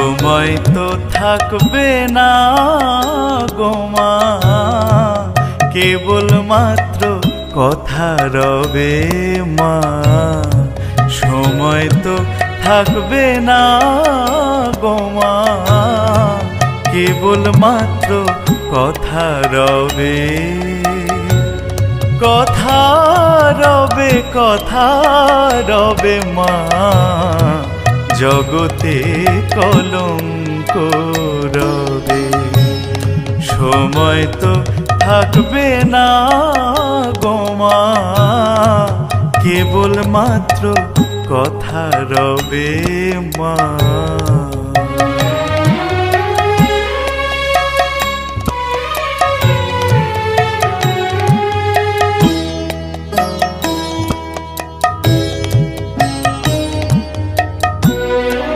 সময় তো থাকবে না গো মা, কেবল মাত্র কথা রবে মা। সময় তো থাকবে না গো মা, কেবল মাত্র কথা রবে। কথা রবে, কথা রবে মা, জগতে কলঙ্ক রবে। সময় তো থাকবে না গো মা, কেবল মাত্র কথা রবে মা।